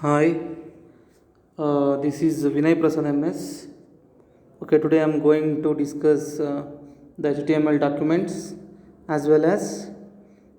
Hi, this is Vinay Prasad MS. Okay, today I'm going to discuss the HTML documents as well as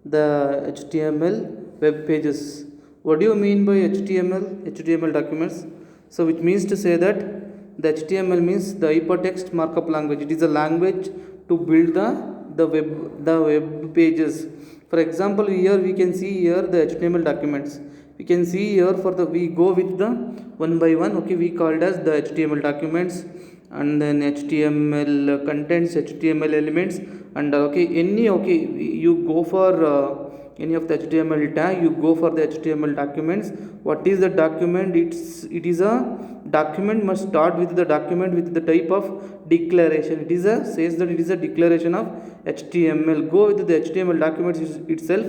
the HTML web pages. What do you mean by HTML documents? So, which means to say that the HTML means the hypertext markup language. It is a language to build the web pages. For example, here we can see here the HTML documents. We can see here for the we go with the one by one. Okay, we called as the HTML documents, and then HTML contents, HTML elements, and you go for any of the HTML tag, you go for the HTML documents. What is the document? It is a document must start with the document with the type of declaration. It is a says that it is a declaration of HTML. Go with the HTML documents itself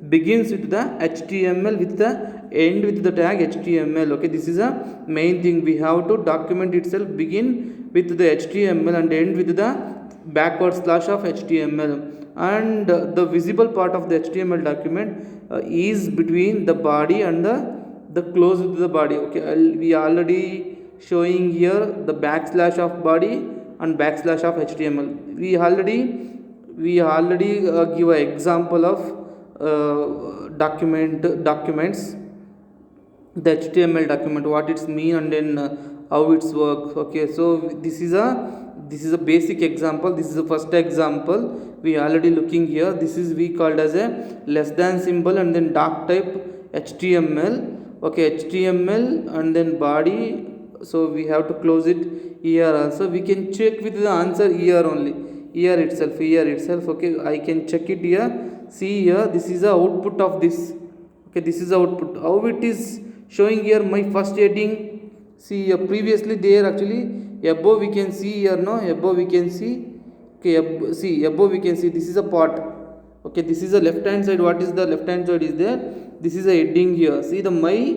begins with the HTML with the end with the tag HTML. Okay, this is a main thing. We have to document itself begin with the HTML and end with the backward slash of HTML, and the visible part of the HTML document is between the body and the close with the body. Okay, we already showing here the backslash of body and backslash of HTML. We already give an example of documents, the HTML document, what it's mean, and then how it's work. Okay, so this is a basic example. This is the first example we already looking here. This is we called as a less than symbol and then doc type HTML. Okay, HTML and then body. So we have to close it here also. We can check with the answer here only. Here itself. Okay, I can check it here. See here, this is the output of this. Okay, this is the output. How it is showing here my first heading. See here, previously there actually above we can see here, no, above we can see. Okay, above we can see this is a part. Okay, this is the left hand side. What is the left hand side is there? This is a heading here. See the my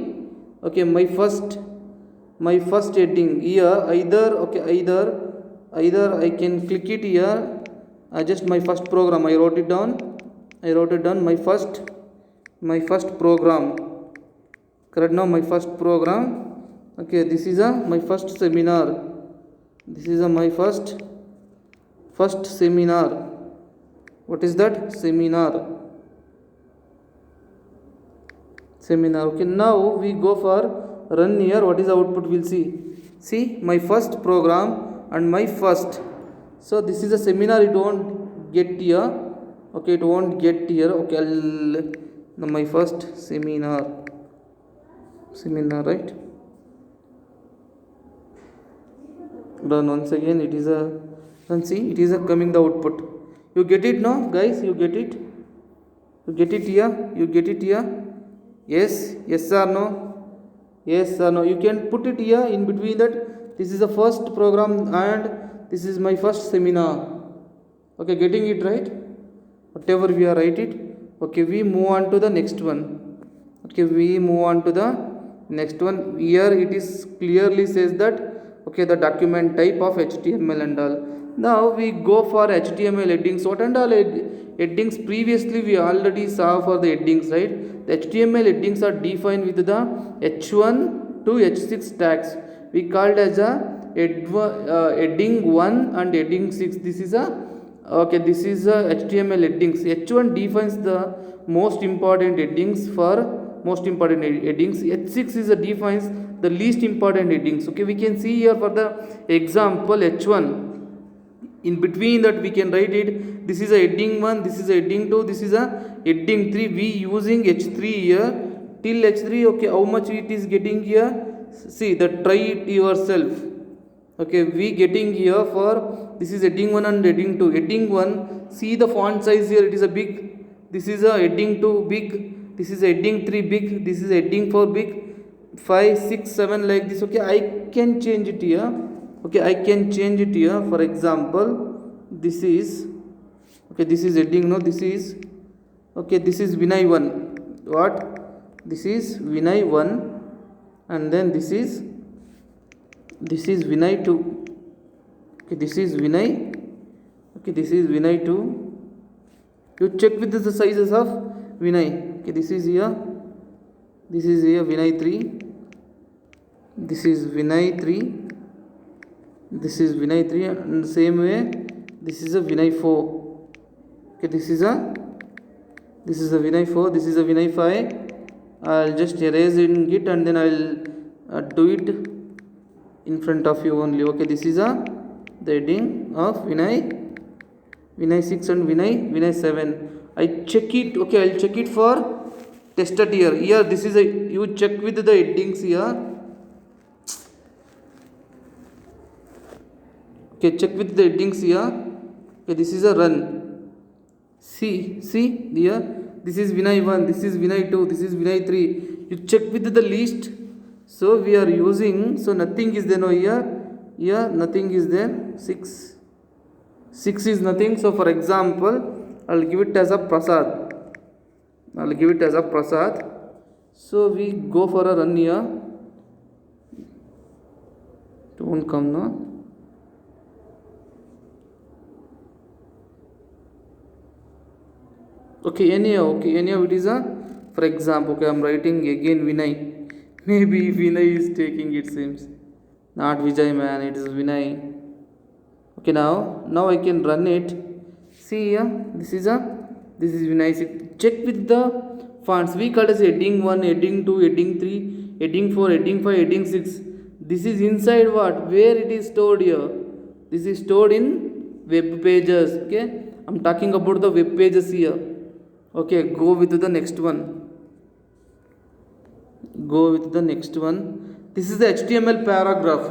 first heading here. Either I can click it here. Just my first program I wrote it down. My first program, correct? Now my first program. Okay, this is my first seminar. This is my first seminar. What is that? Seminar. Okay, now we go for run here. What is the output? We'll see my first program and my first. So this is a seminar. It won't get here. Okay, it won't get here. Okay, my first seminar, right? Run once again. It is a and see it is a coming the output. You get it now, guys? You get it here. Yes or no? Yes or no? You can put it here in between that. This is the first program and this is my first seminar. Okay, getting it right? Whatever we are write it. Okay, we move on to the next one. Here it is clearly says that okay, the document type of HTML and all. Now we go for HTML headings. What and all headings? Previously we already saw for the headings, right? The HTML headings are defined with the H1 to H6 tags. We called as a heading 1 and heading 6. This is a HTML headings. H1 defines the most important headings. H6 is defines the least important headings. Okay, we can see here for the example H1. In between that we can write it. This is a heading 1. This is a heading 2. This is a heading 3. We using H3 here till H3. Okay, how much it is getting here? See that, try it yourself. Okay, we getting here for this is heading 1 and heading 2. Heading 1, see the font size here, it is a big. This is a heading 2 big. This is a heading 3 big. This is a heading 4 big. 5, 6, 7 like this. Okay, I can change it here. For example, this is heading. No, this is Vinay 1. What? This is Vinay 1, and then this is Vinay 2. Okay, this is Vinay. Okay, this is Vinay 2. You check with the sizes of Vinay. Okay, this is here Vinay 3. this is Vinay 3, this is Vinay 3, and the same way this is a Vinay 4. Okay, this is a Vinay 4, this is a Vinay 5. I'll just erase in Git and then I'll do it in front of you only. Okay, this is the heading of Vinay 6 and Vinay 7. I check it. Okay, I'll check it for tested here. Here this is a, you check with the headings here. Okay, check with the headings here. Okay, this is a run. See here, this is Vinay 1, this is Vinay 2, this is Vinay 3. You check with the list. So we are using, so nothing is there, no, here nothing is there. 6 is nothing. So for example, I'll give it as a Prasad. So we go for a run here. Don't come now. Okay, anyhow it is a, for example, okay, I'm writing again Vinay. Maybe Vinay is taking, it seems. Not Vijay, man, it is Vinay. Okay, now I can run it. See here, this is Vinay. Check with the fonts. We call as heading 1, heading 2, heading 3, heading 4, heading 5, heading 6. This is inside what? Where it is stored here? This is stored in web pages. Okay, I'm talking about the web pages here. Okay, go with the next one. This is the HTML paragraph.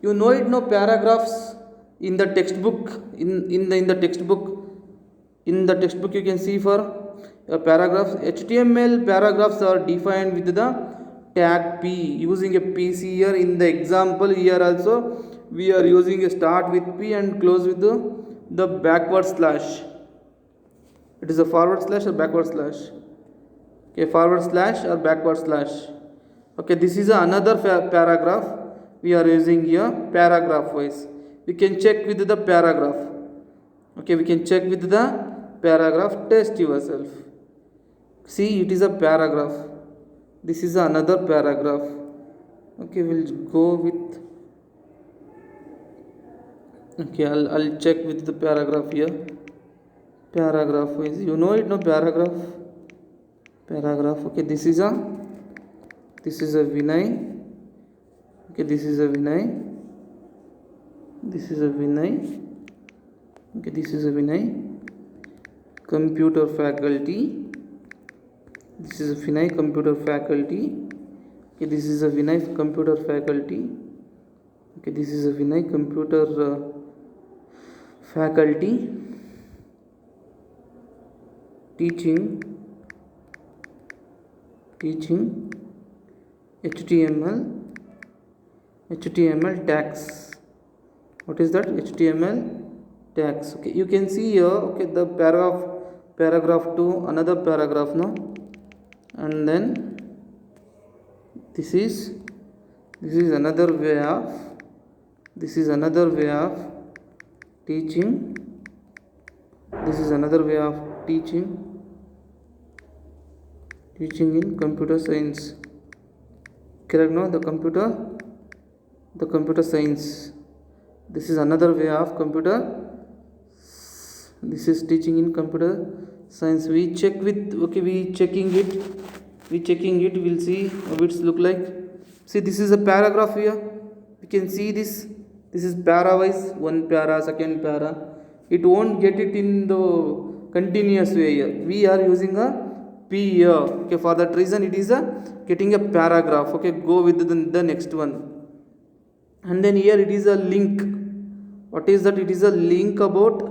You know it, no, paragraphs in the textbook. In the textbook you can see for paragraphs. HTML paragraphs are defined with the tag P, using a PC here. In the example here also we are using a start with P and close with the backward slash. It is a forward slash or backward slash. Okay, forward slash or backward slash. Okay, this is another paragraph we are using here, paragraph wise. We can check with the paragraph. Okay, we can check with the paragraph. Test yourself. See, it is a paragraph. This is another paragraph. Okay, we'll go with. Okay, I'll check with the paragraph here. Paragraph wise, you know it, no, paragraph. Okay, this is a Vinay. Okay, this is a Vinay. Okay, this is a Vinay. Computer faculty. This is a Vinay computer faculty. Okay, this is a Vinay computer faculty. Okay, this is a Vinay computer faculty. Teaching HTML tags. What is that? HTML tags. Okay, you can see here. Okay, the paragraph 2, another paragraph now, and then this is another way of teaching. This is another way of teaching in computer science. Correct, no? The computer science. This is another way of computer. This is teaching in computer science. We check with, okay, we checking it. We'll see how it's look like. See, this is a paragraph here. We can see this. This is para wise. One para, second para. It won't get it in the continuous way here. We are using a P here. Okay, for that reason it is getting a paragraph. Okay, go with the next one. And then here it is a link. What is that? It is a link about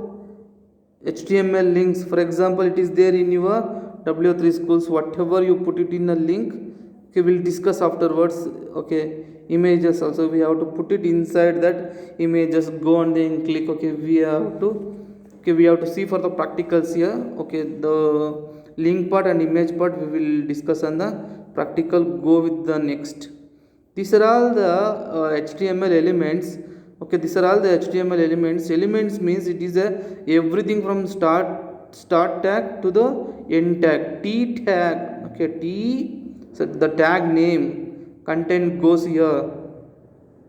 HTML links. For example, it is there in your W3 schools. Whatever you put it in a link. Okay, we'll discuss afterwards. Okay, images also we have to put it inside that image. Just go and then click. Okay, we have to see for the practicals here. Okay, the link part and image part we will discuss on the practical. Go with the next. These are all the HTML elements. Okay, these are all the HTML elements. Elements means it is everything from start tag to the end tag. T tag. Okay, T, so the tag name. content goes here,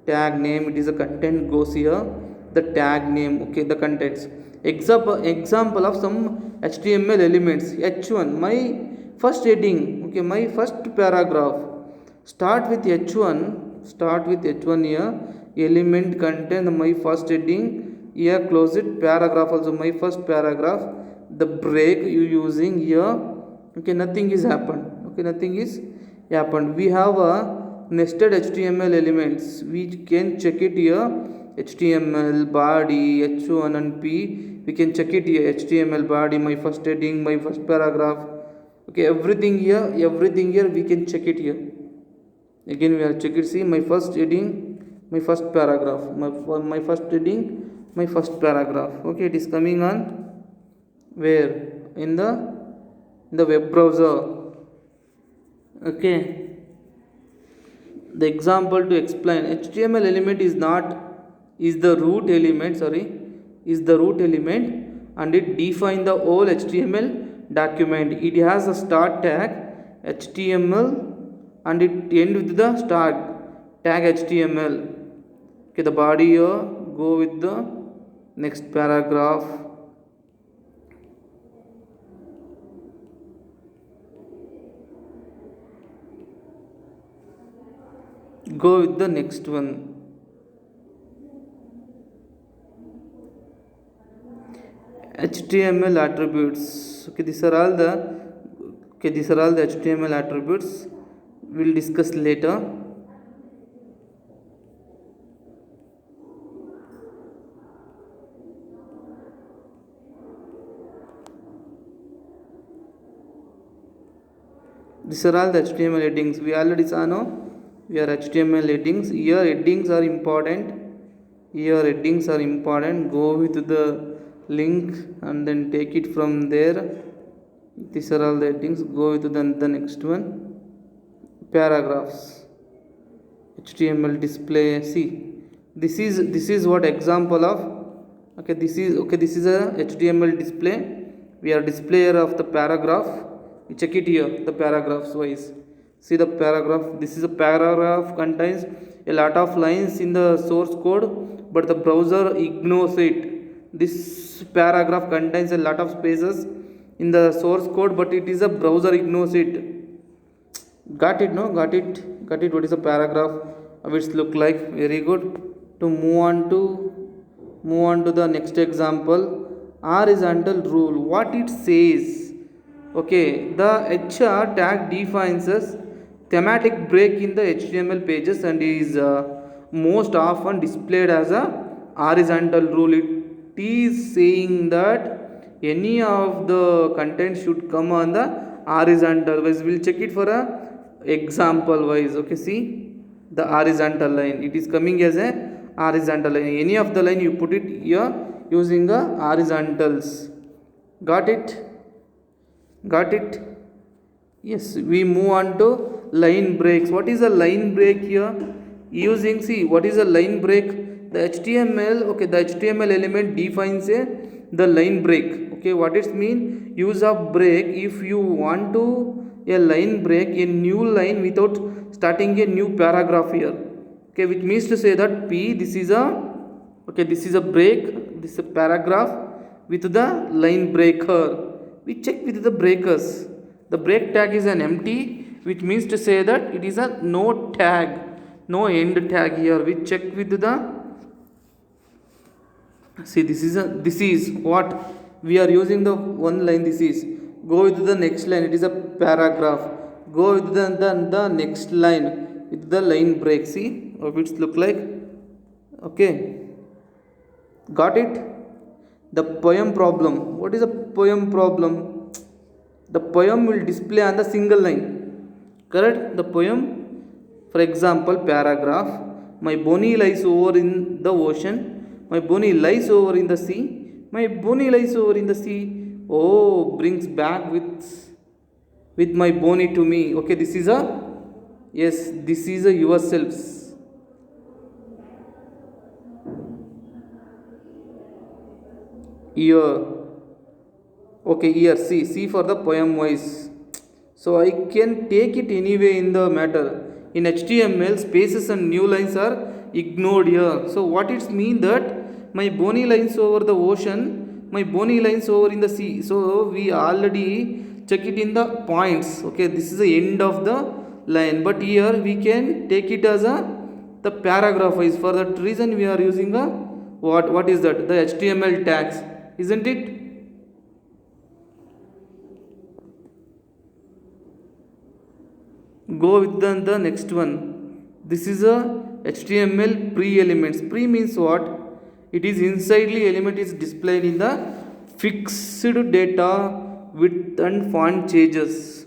tag name, it is a content goes here, the tag name, okay, the contents. Example of some HTML elements. H1, my first heading, okay, my first paragraph. Start with H1 here, element content, my first heading, here close it, paragraph also, my first paragraph, the break you using here, okay, nothing is happened, okay, nothing is happened. We have a nested HTML elements, we can check it here, HTML body H1 and P, we can check it here, HTML body, my first heading, my first paragraph, okay, everything here we can check it here. Again we are check it, see, my first heading, my first paragraph, my first heading, my first paragraph, okay, it is coming on where, in the web browser, okay. The example to explain, HTML element is the root element, and it define the whole HTML document. It has a start tag HTML and it end with the start tag HTML, okay. The body here go with the next paragraph, go with the next one. HTML attributes, okay, these are all the HTML attributes, we'll discuss later. These are all the HTML headings, we already saw now. We are HTML headings. Here headings are important. Go with the link and then take it from there. These are all the headings. Go with the next one. Paragraphs. HTML display. See, this is what example of. Okay, this is a HTML display. We are displayer of the paragraph. You check it here. The paragraphs wise. See the paragraph, this is a paragraph contains a lot of lines in the source code, but the browser ignores it. This paragraph contains a lot of spaces in the source code, but it is a browser ignores it. Got it, no? Got it. What is a paragraph? How it look like? Very good. To move on to the next example, horizontal rule. What it says? Okay, the HR tag defines us thematic break in the HTML pages and is most often displayed as a horizontal rule. It is saying that any of the content should come on the horizontal wise. We'll check it for a example wise. Okay, see the horizontal line. It is coming as a horizontal line. Any of the line you put it here using a horizontals. Got it? Yes, we move on to line breaks. What is a line break here? Using, see, what is a line break? The HTML element defines the line break. Okay, what it mean? Use of break if you want to a line break, a new line without starting a new paragraph here. Okay, which means to say that this is a break, this is a paragraph with the line breaker. We check with the breakers. The break tag is an empty, which means to say that it is a no tag, no end tag here. We check with the, see, this is what we are using the one line. This is go with the next line. It is a paragraph. Go with the next line with the line break. See how it look like. Okay, got it? The poem problem. What is a poem problem? The poem will display on the single line. Correct? The poem, for example, paragraph. My Bonnie lies over in the ocean. My Bonnie lies over in the sea. My Bonnie lies over in the sea. Oh, brings back with my Bonnie to me. Okay, this is a yourselves. Here, okay, here, see for the poem wise. So I can take it anyway in the matter. in HTML, spaces and new lines are ignored here. So what it mean that my bony lines over the ocean, my bony lines over in the sea. So we already check it in the points. Okay, this is the end of the line, but here we can take it as a the paragraph is. For that reason we are using a what is that, the HTML tags, isn't it? Go with the next one. This is a HTML pre elements. Pre means what? It is insidely element is displayed in the fixed data width and font changes.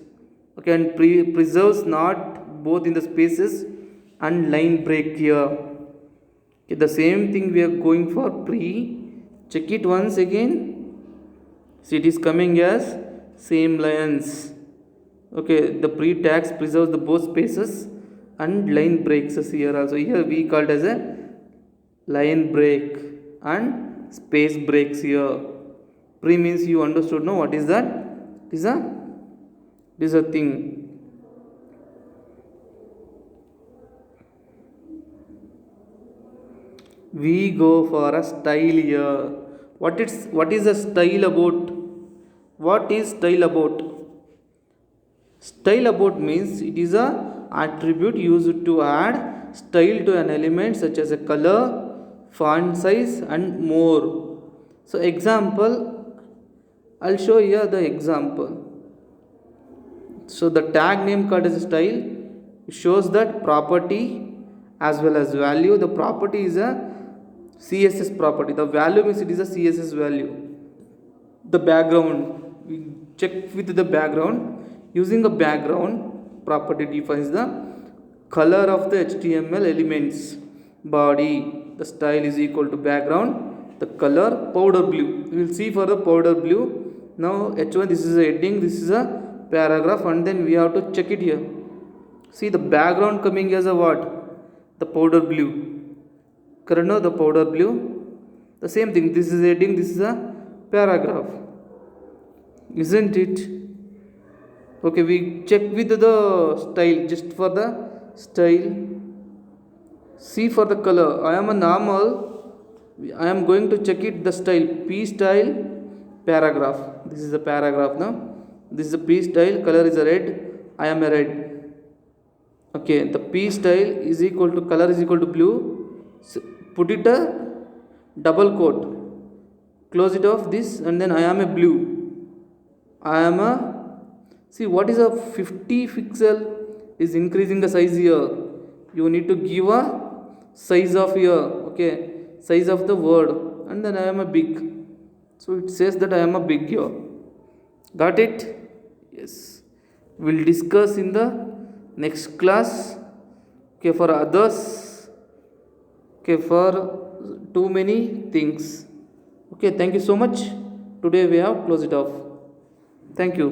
Okay, and preserves not both in the spaces and line break here. Okay, the same thing we are going for pre. Check it once again. See, it is coming as same lines. Okay, the pre tags preserves the both spaces and line breaks here also. Here we called as a line break and space breaks here. Pre means you understood, no? What is that? This is a thing. We go for a style here. What is a style about? What is style about? Style about means it is a attribute used to add style to an element such as a color, font size and more. So example, I'll show here the example. So the tag name called as style, it shows that property as well as value. The property is a CSS property. The value means it is a CSS value. The background, we check with the background. Using a background property defines the color of the HTML elements. Body, the style is equal to background, the color powder blue. We will see for the powder blue. Now H1, this is a heading, this is a paragraph, and then we have to check it here. See the background coming as a what? The powder blue. Correct? No, the powder blue. The same thing. This is a heading, this is a paragraph. Isn't it? Okay, we check with the style, just for the style. See for the color, I am a normal, I am going to check it the style, P style paragraph. This is a paragraph now. This is a P style, color is a red, I am a red. Okay, the P style is equal to color is equal to blue. So put it a double quote, close it off this, and then I am a blue. I am a, see what is a 50 pixel is increasing the size here. You need to give a size of here, okay, size of the word, and then I am a big. So it says that I am a big here. Got it? Yes. We'll discuss in the next class. Okay, for others. Okay, for too many things. Okay, thank you so much. Today we have closed it off. Thank you.